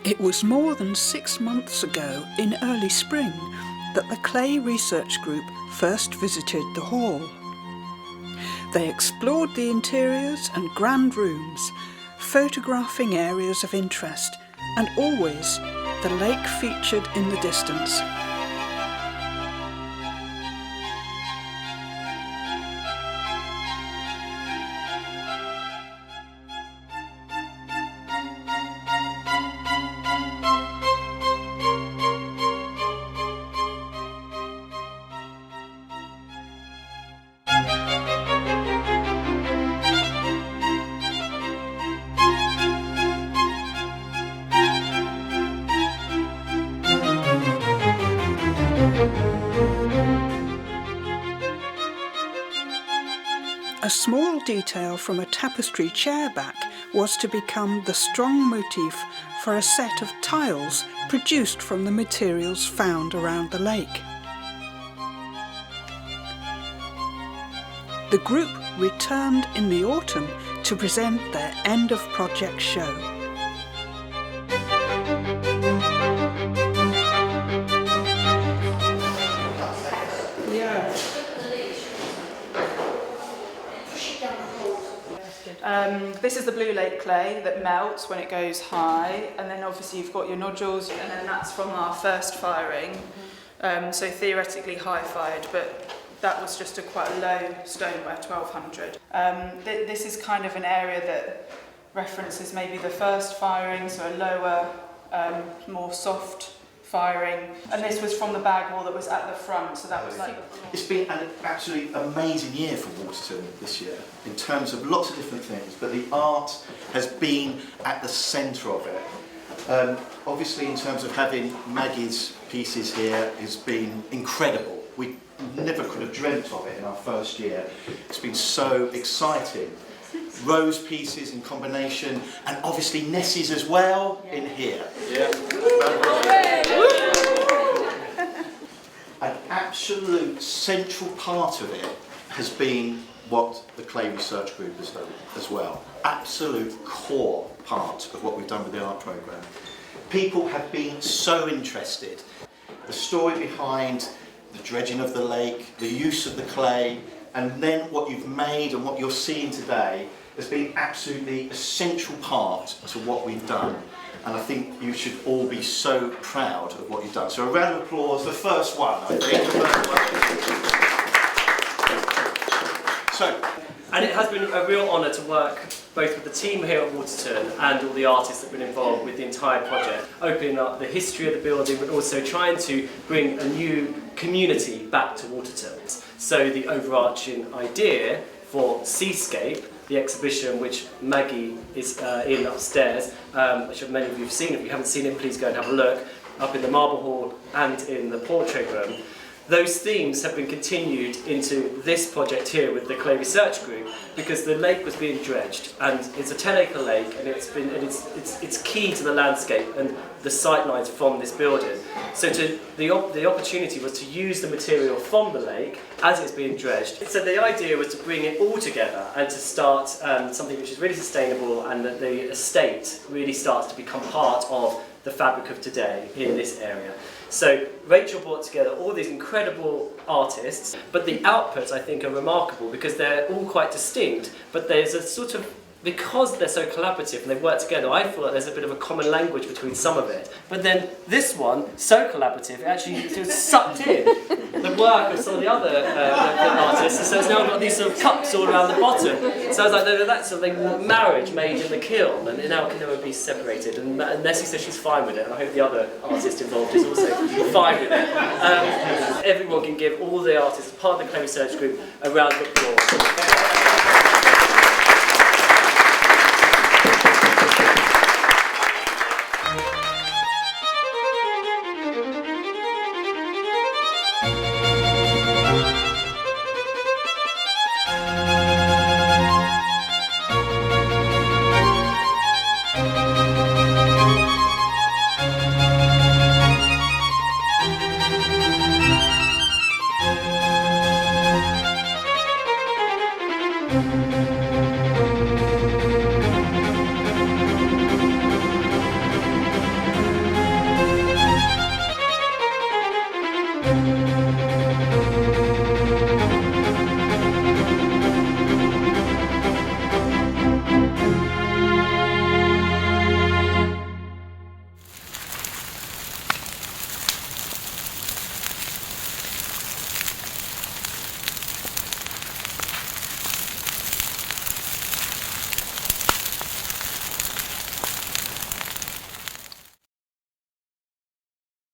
It was more than 6 months ago, in early spring, that the Clay Research Group first visited the hall. They explored the interiors and grand rooms, photographing areas of interest, and always the lake featured in the distance. A small detail from a tapestry chair back was to become the strong motif for a set of tiles produced from the materials found around the lake. The group returned in the autumn to present their end-of-project show. This is the blue lake clay that melts when it goes high, and then obviously you've got your nodules, and then that's from our first firing, so theoretically high fired, but that was just quite a low stoneware, 1200. This is kind of an area that references maybe the first firing, so a lower, more soft firing, and this was from the bag wall that was at the front, so that was like... It's been an absolutely amazing year for Wolterton this year, in terms of lots of different things, but the art has been at the centre of it. Obviously, in terms of having Maggie's pieces here has been incredible. We never could have dreamt of it in our first year. It's been so exciting. Rose pieces in combination, and obviously Nessie's as well in here. Yeah. An absolute central part of it has been what the Clay Research Group has done as well. Absolute core part of what we've done with the art programme. People have been so interested. The story behind the dredging of the lake, the use of the clay, and then what you've made and what you're seeing today has been absolutely a central part to what we've done. And I think you should all be so proud of what you've done. So a round of applause, the first one, I think. And it has been a real honour to work both with the team here at Wolterton and all the artists that have been involved with the entire project, opening up the history of the building, but also trying to bring a new community back to Wolterton. So the overarching idea for Seascape, the exhibition which Maggie is in upstairs, which many of you have seen. If you haven't seen it, please go and have a look, up in the Marble Hall and in the portrait room. Those themes have been continued into this project here with the Clay Research Group, because the lake was being dredged, and it's a 10-acre lake, and it's key to the landscape and the sightlines from this building. So the opportunity was to use the material from the lake as it's being dredged. So the idea was to bring it all together and to start something which is really sustainable, and that the estate really starts to become part of the fabric of today in this area. So Rachel brought together all these incredible artists, but the outputs I think are remarkable because they're all quite distinct, but there's a sort of, because they're so collaborative and they work together, I feel like there's a bit of a common language between some of it. But then this one, so collaborative, it actually sort of sucked in the work of some of the other artists, so it's now got these sort of cups all around the bottom. So I was like, that's something marriage made in the kiln, and it now can never be separated. And Nessie says she's fine with it, and I hope the other artist involved is also fine with it. Everyone can give all the artists, as part of the Clay Research Group, a round of applause.